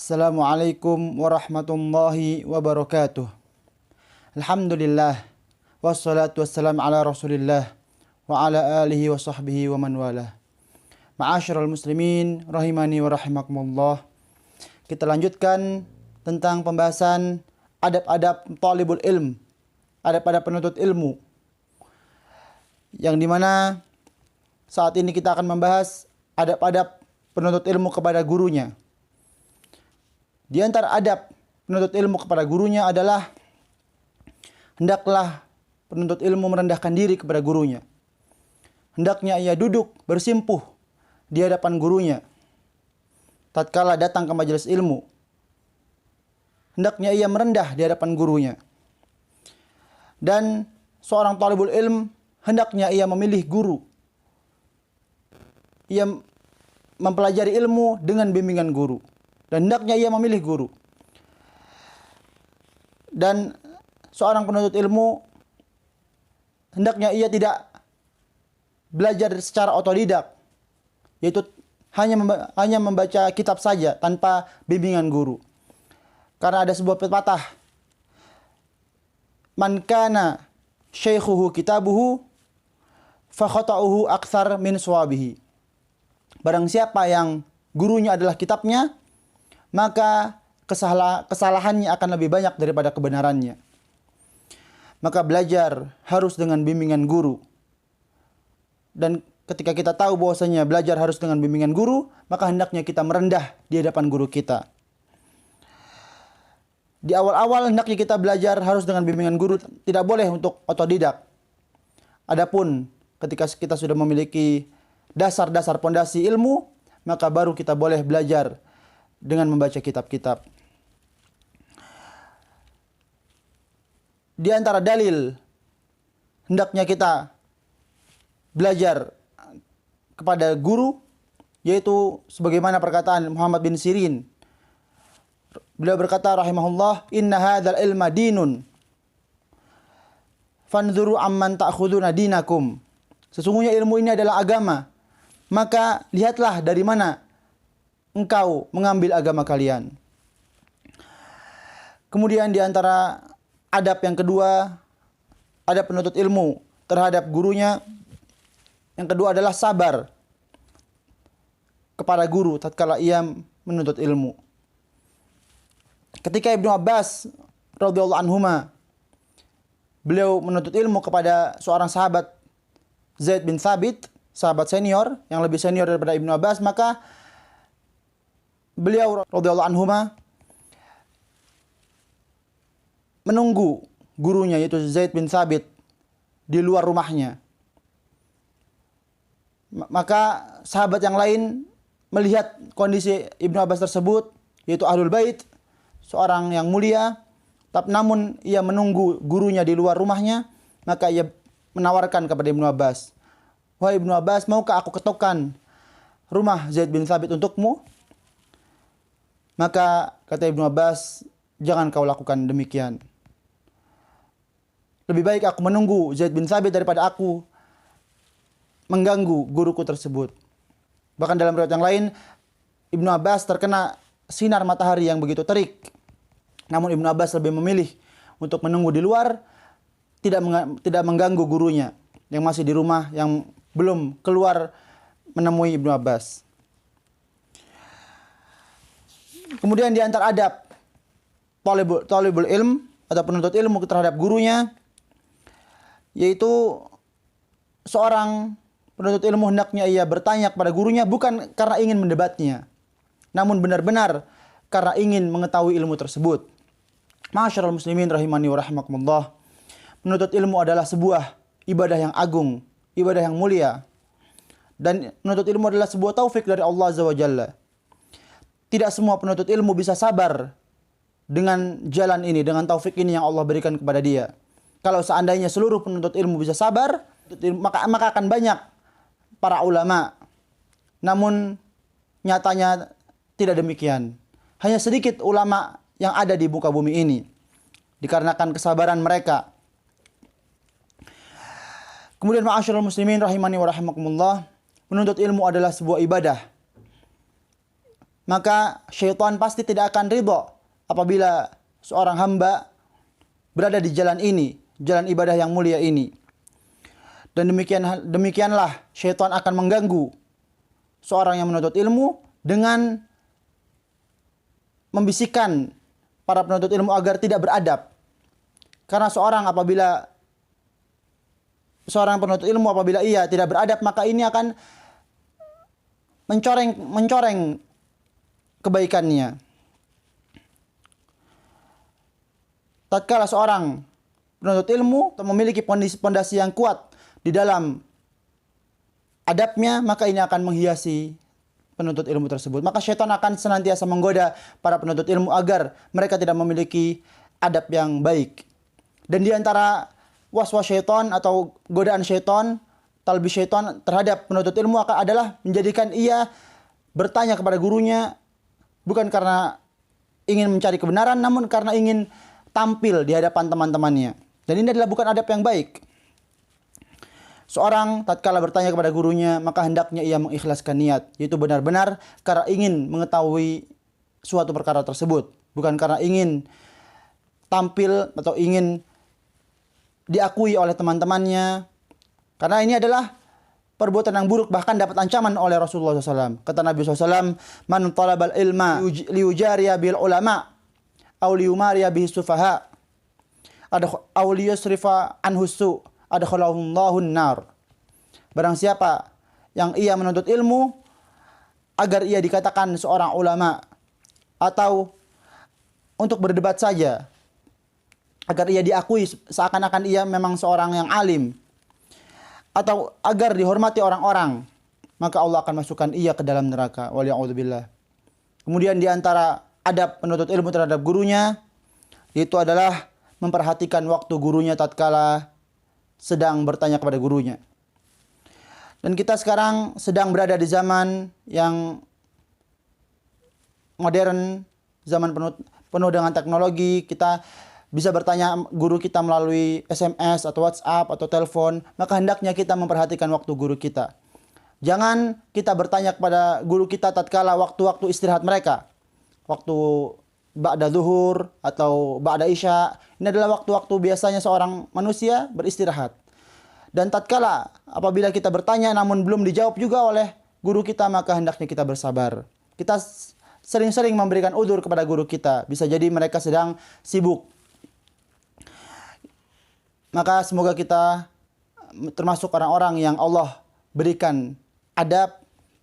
Assalamualaikum warahmatullahi wabarakatuh. Alhamdulillah wassalatu wassalamu ala Rasulillah wa ala alihi wa sahbihi wa man walah. Ma'asyiral muslimin rahimani wa rahimakumullah. Kita lanjutkan tentang pembahasan adab-adab talibul ilm, adab-adab penuntut ilmu. Yang dimana saat ini kita akan membahas adab-adab penuntut ilmu kepada gurunya. Di antara adab penuntut ilmu kepada gurunya adalah hendaklah penuntut ilmu merendahkan diri kepada gurunya. Hendaknya ia duduk bersimpuh di hadapan gurunya tatkala datang ke majelis ilmu. Hendaknya ia merendah di hadapan gurunya. Dan seorang talibul ilm hendaknya ia memilih guru. Ia mempelajari ilmu dengan bimbingan guru. Dan hendaknya ia memilih guru. Dan seorang penuntut ilmu hendaknya ia tidak belajar secara otodidak, yaitu hanya membaca kitab saja tanpa bimbingan guru. Karena ada sebuah pepatah, man kana syaikhuhu kitabuhu fa khata'uhu aktsar min shawabihi. Barang siapa yang gurunya adalah kitabnya, maka kesalahannya akan lebih banyak daripada kebenarannya. Maka belajar harus dengan bimbingan guru. Dan ketika kita tahu bahwasanya belajar harus dengan bimbingan guru, maka hendaknya kita merendah di hadapan guru kita. Di awal-awal hendaknya kita belajar harus dengan bimbingan guru, tidak boleh untuk otodidak. Adapun ketika kita sudah memiliki dasar-dasar pondasi ilmu, maka baru kita boleh belajar dengan membaca kitab-kitab. Di antara dalil hendaknya kita belajar kepada guru, yaitu sebagaimana perkataan Muhammad bin Sirin. Beliau berkata rahimahullah, inna hadzal ilma dinun fanzuru amman ta'khuduna dinakum. Sesungguhnya ilmu ini adalah agama, maka lihatlah dari mana engkau mengambil agama kalian. Kemudian di antara adab yang kedua, adab penuntut ilmu terhadap gurunya, yang kedua adalah sabar kepada guru tatkala ia menuntut ilmu. Ketika Ibnu Abbas radhiyallahu anhuma beliau menuntut ilmu kepada seorang sahabat Zaid bin Thabit, sahabat senior yang lebih senior daripada Ibnu Abbas, maka beliau radhiyallahu anhuma menunggu gurunya yaitu Zaid bin Thabit di luar rumahnya. Maka sahabat yang lain melihat kondisi Ibnu Abbas tersebut, yaitu Ahlul Bait, seorang yang mulia, namun ia menunggu gurunya di luar rumahnya, maka ia menawarkan kepada Ibnu Abbas, "Wahai Ibnu Abbas, maukah aku ketokkan rumah Zaid bin Thabit untukmu?" Maka kata Ibnu Abbas, jangan kau lakukan demikian. Lebih baik aku menunggu Zaid bin Thabit daripada aku mengganggu guruku tersebut. Bahkan dalam riwayat yang lain, Ibnu Abbas terkena sinar matahari yang begitu terik. Namun Ibnu Abbas lebih memilih untuk menunggu di luar, tidak mengganggu gurunya yang masih di rumah, yang belum keluar menemui Ibnu Abbas. Kemudian di antara adab talibul ilm atau penuntut ilmu terhadap gurunya, yaitu seorang penuntut ilmu hendaknya ia bertanya kepada gurunya bukan karena ingin mendebatnya, namun benar-benar karena ingin mengetahui ilmu tersebut. Ma'asyiral muslimin rahimani wa rahimakumullah. Menuntut ilmu adalah sebuah ibadah yang agung, ibadah yang mulia. Dan menuntut ilmu adalah sebuah taufik dari Allah Azza wa Jalla. Tidak semua penuntut ilmu bisa sabar dengan jalan ini, dengan taufik ini yang Allah berikan kepada dia. Kalau seandainya seluruh penuntut ilmu bisa sabar, maka akan banyak para ulama. Namun nyatanya tidak demikian. Hanya sedikit ulama yang ada di muka bumi ini dikarenakan kesabaran mereka. Kemudian ma'asyiral muslimin rahimani wa rahimakumullah, menuntut ilmu adalah sebuah ibadah. maka syaitan pasti tidak akan ridho apabila seorang hamba berada di jalan ini, jalan ibadah yang mulia ini. Dan demikianlah syaitan akan mengganggu seorang yang menuntut ilmu dengan membisikkan para penuntut ilmu agar tidak beradab. Karena seorang penuntut ilmu apabila ia tidak beradab, maka ini akan mencoreng kebaikannya. Tatkala seorang penuntut ilmu memiliki pondasi yang kuat di dalam adabnya, maka ini akan menghiasi penuntut ilmu tersebut. Maka syaitan akan senantiasa menggoda para penuntut ilmu agar mereka tidak memiliki adab yang baik. Dan di antara waswas syaitan atau godaan syaitan, talbis syaitan terhadap penuntut ilmu adalah menjadikan ia bertanya kepada gurunya bukan karena ingin mencari kebenaran, namun karena ingin tampil di hadapan teman-temannya. Dan ini adalah bukan adab yang baik. Seorang tatkala bertanya kepada gurunya, maka hendaknya ia mengikhlaskan niat, yaitu benar-benar karena ingin mengetahui suatu perkara tersebut, bukan karena ingin tampil atau ingin diakui oleh teman-temannya. Karena ini adalah perbuatan yang buruk, bahkan dapat ancaman oleh Rasulullah SAW. Kata Nabi SAW, "Man talabal ilma liujariya bil ulama, aw liumariya bihi sufaha, aw liyusrifa anhu su, adkhalahullahu nar." Barang siapa yang ia menuntut ilmu agar ia dikatakan seorang ulama, atau untuk berdebat saja, agar ia diakui seakan-akan ia memang seorang yang alim, atau agar dihormati orang-orang, maka Allah akan masukkan ia ke dalam neraka. Waliya'udzubillah. Kemudian di antara adab penuntut ilmu terhadap gurunya, yaitu adalah memperhatikan waktu gurunya tatkala sedang bertanya kepada gurunya. Dan kita sekarang sedang berada di zaman yang modern, zaman penuh dengan teknologi. Kita bisa bertanya guru kita melalui SMS atau WhatsApp atau telepon, maka hendaknya kita memperhatikan waktu guru kita. Jangan kita bertanya kepada guru kita tatkala waktu-waktu istirahat mereka. Waktu ba'da zuhur atau ba'da isya. Ini adalah waktu-waktu biasanya seorang manusia beristirahat. Dan tatkala apabila kita bertanya namun belum dijawab juga oleh guru kita, maka hendaknya kita bersabar. Kita sering-sering memberikan udzur kepada guru kita. Bisa jadi mereka sedang sibuk. Maka semoga kita termasuk orang-orang yang Allah berikan adab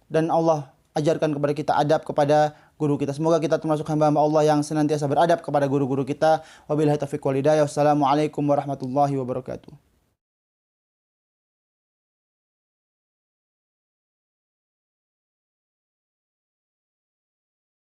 dan Allah ajarkan kepada kita adab kepada guru kita. Semoga kita termasuk hamba-hamba Allah yang senantiasa beradab kepada guru-guru kita. Wabillahi taufiq wal hidayah. Wassalamualaikum warahmatullahi wabarakatuh.